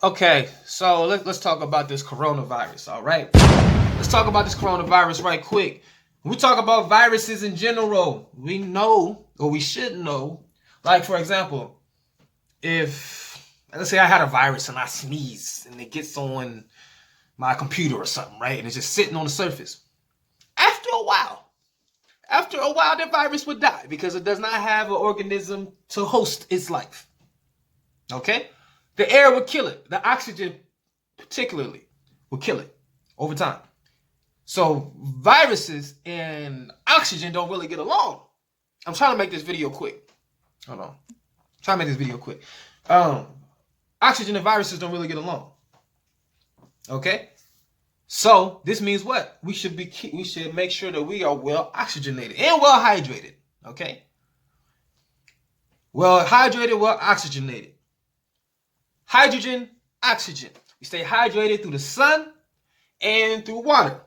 Okay, so let's talk about this coronavirus, all right? Let's talk about this coronavirus right quick. When we talk about viruses in general, we know, or we should know, like for example, if let's say I had a virus and I sneeze and it gets on my computer or something, right? And it's just sitting on the surface. After a while, the virus would die because it does not have an organism to host its life. Okay? The air would kill it. The oxygen, particularly, would kill it over time. So viruses and oxygen don't really get along. I'm trying to make this video quick. Hold on. I'm trying to make this video quick. Oxygen and viruses don't really get along. Okay? So this means what? We should make sure that we are well oxygenated and well hydrated. Okay? Well hydrated, well oxygenated. Hydrogen, oxygen. We stay hydrated through the sun and through water.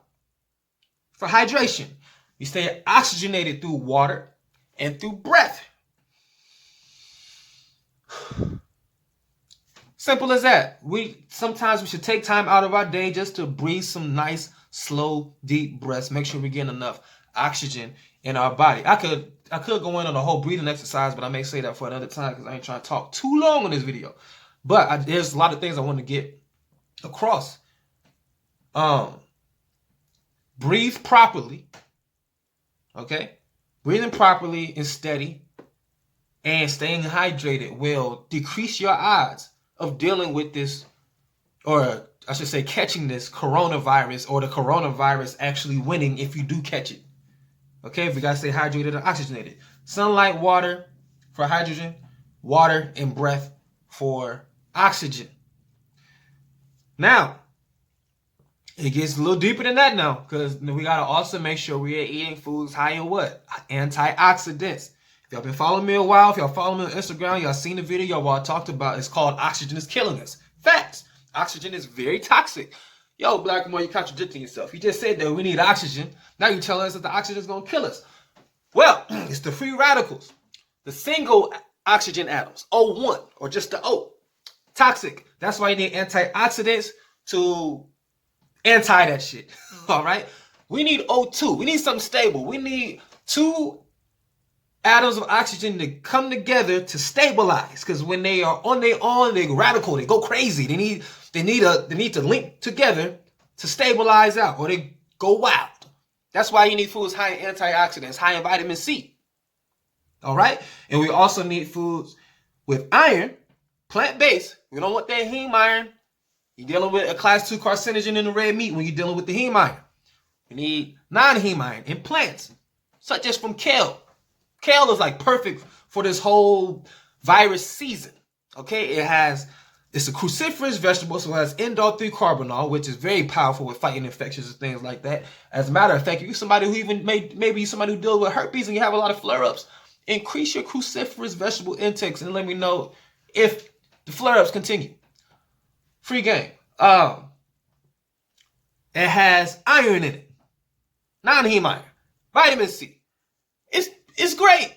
For hydration, we stay oxygenated through water and through breath. Simple as that. Sometimes we should take time out of our day just to breathe some nice, slow, deep breaths. Make sure we're getting enough oxygen in our body. I could go in on a whole breathing exercise, but I may say that for another time because I ain't trying to talk too long on this video. But there's a lot of things I want to get across. Breathe properly. Okay? Breathing properly and steady and staying hydrated will decrease your odds of dealing with this, or I should say catching this coronavirus, or the coronavirus actually winning if you do catch it. Okay? We got to stay hydrated and oxygenated. Sunlight, water for hydrogen, water and breath for oxygen. Now, it gets a little deeper than that now, because we got to also make sure we are eating foods high in what? Antioxidants. If y'all been following me a while, if y'all follow me on Instagram, y'all seen the video y'all talked about. It's called Oxygen is Killing Us. Facts. Oxygen is very toxic. Yo, Black Boy, you're contradicting yourself. You just said that we need oxygen. Now you're telling us that the oxygen is going to kill us. Well, it's the free radicals. The single oxygen atoms, O1, or just the O. Toxic. That's why you need antioxidants to anti that shit. All right? We need O2. We need something stable. We need two atoms of oxygen to come together to stabilize. Because when they are on their own, they're radical. They go crazy. They need to link together to stabilize out, or they go wild. That's why you need foods high in antioxidants, high in vitamin C. All right? And we also need foods with iron, plant-based. We don't want that heme iron. You're dealing with a class 2 carcinogen in the red meat when you're dealing with the heme iron. You need non-heme iron in plants, such as from kale. Kale is like perfect for this whole virus season. Okay, it's a cruciferous vegetable, so it has indole-3-carbinol, which is very powerful with fighting infections and things like that. As a matter of fact, if you're somebody who maybe somebody who deals with herpes and you have a lot of flare-ups, increase your cruciferous vegetable intakes and let me know if the flare-ups continue. Free game. It has iron in it. Non-heme iron. Vitamin C. It's great.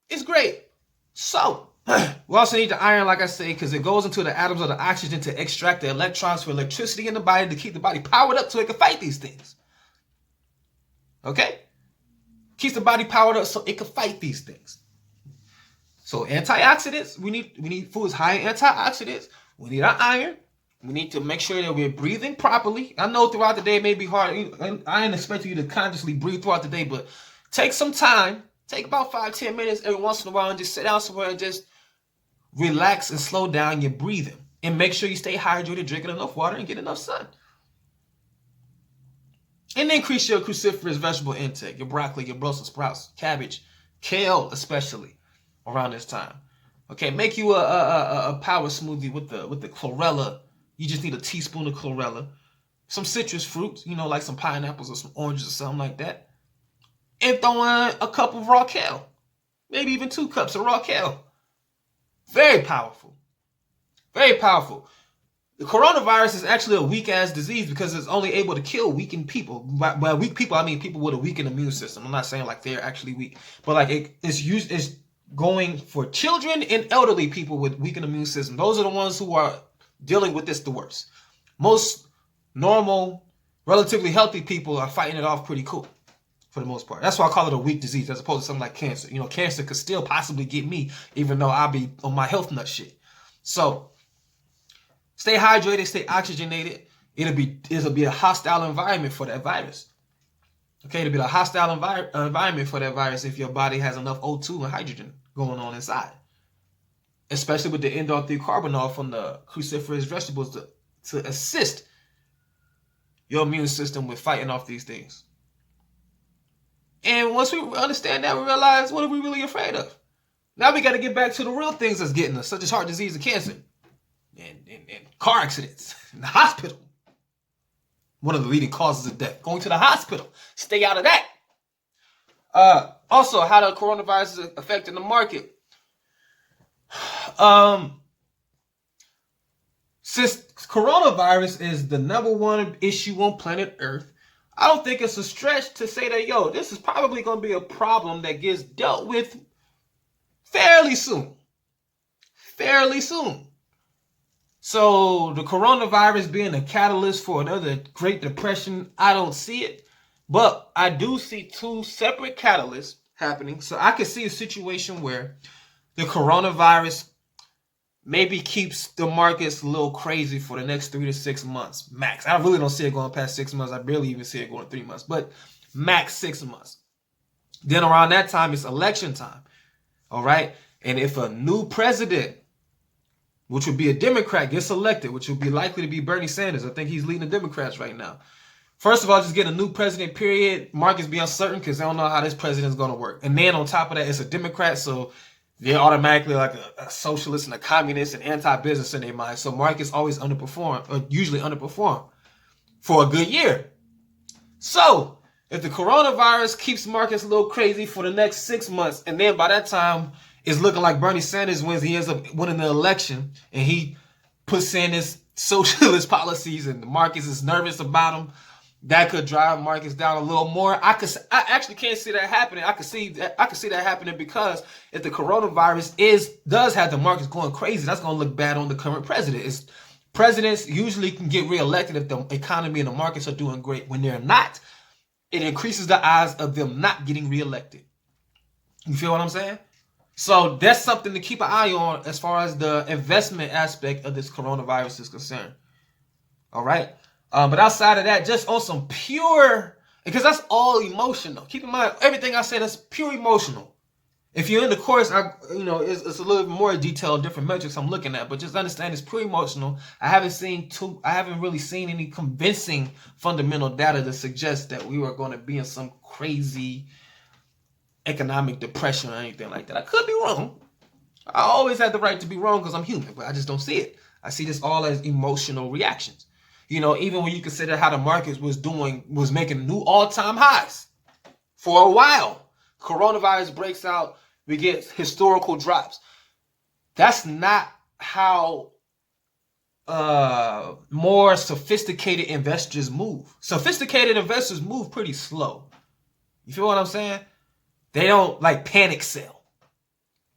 It's great. So, we also need the iron, like I say, because it goes into the atoms of the oxygen to extract the electrons for electricity in the body to keep the body powered up so it can fight these things. Okay? Keeps the body powered up so it can fight these things. So antioxidants, we need foods high in antioxidants. We need our iron. We need to make sure that we're breathing properly. I know throughout the day it may be hard. I ain't expecting you to consciously breathe throughout the day, but take some time. Take about 5-10 minutes every once in a while and just sit down somewhere and just relax and slow down your breathing. And make sure you stay hydrated, drinking enough water, and get enough sun. And increase your cruciferous vegetable intake. Your broccoli, your Brussels sprouts, cabbage, kale especially around this time. Okay, make you a power smoothie with the chlorella. You just need a teaspoon of chlorella. Some citrus fruits, like some pineapples or some oranges or something like that. And throw in a cup of raw kale. Maybe even 2 cups of raw kale. Very powerful. Very powerful. The coronavirus is actually a weak-ass disease because it's only able to kill weakened people. By weak people, I mean people with a weakened immune system. I'm not saying like they're actually weak. But like it's going for children and elderly people with weakened immune system. Those are the ones who are dealing with this the worst. Most normal, relatively healthy people are fighting it off pretty cool for the most part. That's why I call it a weak disease as opposed to something like cancer. You know, cancer could still possibly get me even though I'll be on my health nut shit. So stay hydrated, stay oxygenated. It'll be a hostile environment for that virus. Okay, it'll be a hostile environment for that virus if your body has enough O2 and hydrogen going on inside. Especially with the indole-3-carbinol from the cruciferous vegetables to assist your immune system with fighting off these things. And once we understand that, we realize, what are we really afraid of? Now we got to get back to the real things that's getting us, such as heart disease and cancer. And car accidents in the hospital. One of the leading causes of death. Going to the hospital. Stay out of that. Also, how the coronavirus is affecting the market. Since coronavirus is the #1 issue on planet Earth, I don't think it's a stretch to say that, yo, this is probably going to be a problem that gets dealt with fairly soon. Fairly soon. So the coronavirus being a catalyst for another Great Depression, I don't see it. But I do see two separate catalysts happening. So I could see a situation where the coronavirus maybe keeps the markets a little crazy for the next 3 to 6 months, max. I really don't see it going past 6 months. I barely even see it going 3 months, but max 6 months. Then around that time, it's election time. All right. And if a new president, which would be a Democrat, gets elected, which would be likely to be Bernie Sanders. I think he's leading the Democrats right now. First of all, just get a new president, period. Markets be uncertain because they don't know how this president's going to work. And then on top of that, it's a Democrat, so they're automatically like a socialist and a communist and anti-business in their mind. So markets always underperform, or usually underperform, for a good year. So if the coronavirus keeps markets a little crazy for the next 6 months, and then by that time, it's looking like Bernie Sanders wins. He ends up winning the election, and he puts in his socialist policies, and the markets is nervous about him. That could drive markets down a little more. I actually can't see that happening. I could see that happening because if the coronavirus does have the markets going crazy, that's going to look bad on the current president. Presidents usually can get reelected if the economy and the markets are doing great. When they're not, it increases the odds of them not getting reelected. You feel what I'm saying? So that's something to keep an eye on as far as the investment aspect of this coronavirus is concerned. All right. But outside of that, just on some pure, because that's all emotional. Keep in mind, everything I say, that's pure emotional. If you're in the course, it's a little bit more detailed, different metrics I'm looking at, but just understand it's pure emotional. I haven't really seen any convincing fundamental data to suggest that we were going to be in some crazy economic depression or anything like that. I could be wrong. I always have the right to be wrong because I'm human, but I just don't see it. I see this all as emotional reactions. Even when you consider how the markets was making new all-time highs for a while. Coronavirus breaks out, we get historical drops. That's not how more sophisticated investors move. Sophisticated investors move pretty slow. You feel what I'm saying? They don't like panic sell.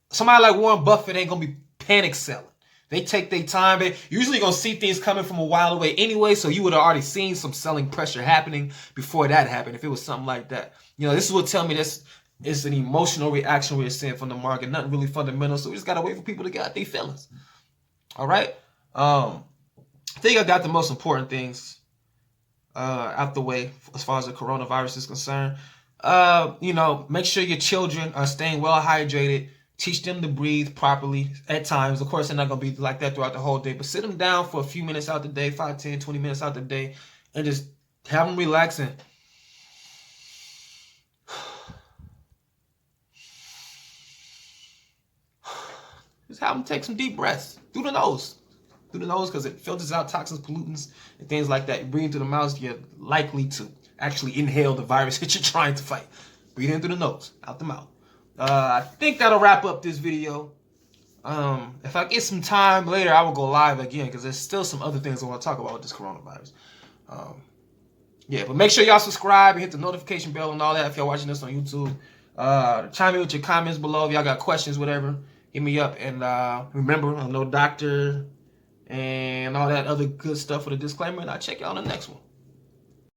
Somebody like Warren Buffett ain't gonna be panic selling. They take their time. They usually gonna see things coming from a while away anyway, so you would have already seen some selling pressure happening before that happened, if it was something like that. This is what tell me this is an emotional reaction we're seeing from the market, nothing really fundamental, so we just gotta wait for people to get out their feelings. All right? I think I got the most important things out the way as far as the coronavirus is concerned. Make sure your children are staying well hydrated. Teach them to breathe properly at times. Of course, they're not going to be like that throughout the whole day, but sit them down for a few minutes out the day, 5, 10, 20 minutes out the day, and just have them relaxing. Just have them take some deep breaths through the nose. Through the nose, because it filters out toxins, pollutants, and things like that. You breathe through the mouth, you're likely to actually inhale the virus that you're trying to fight. Breathe in through the nose, out the mouth. I think that'll wrap up this video. If I get some time later, I will go live again because there's still some other things I want to talk about with this coronavirus. But make sure y'all subscribe and hit the notification bell and all that if y'all watching this on YouTube. Chime in with your comments below if y'all got questions, whatever. Hit me up. And remember, I'm no doctor, and all that other good stuff for the disclaimer. And I'll check y'all on the next one.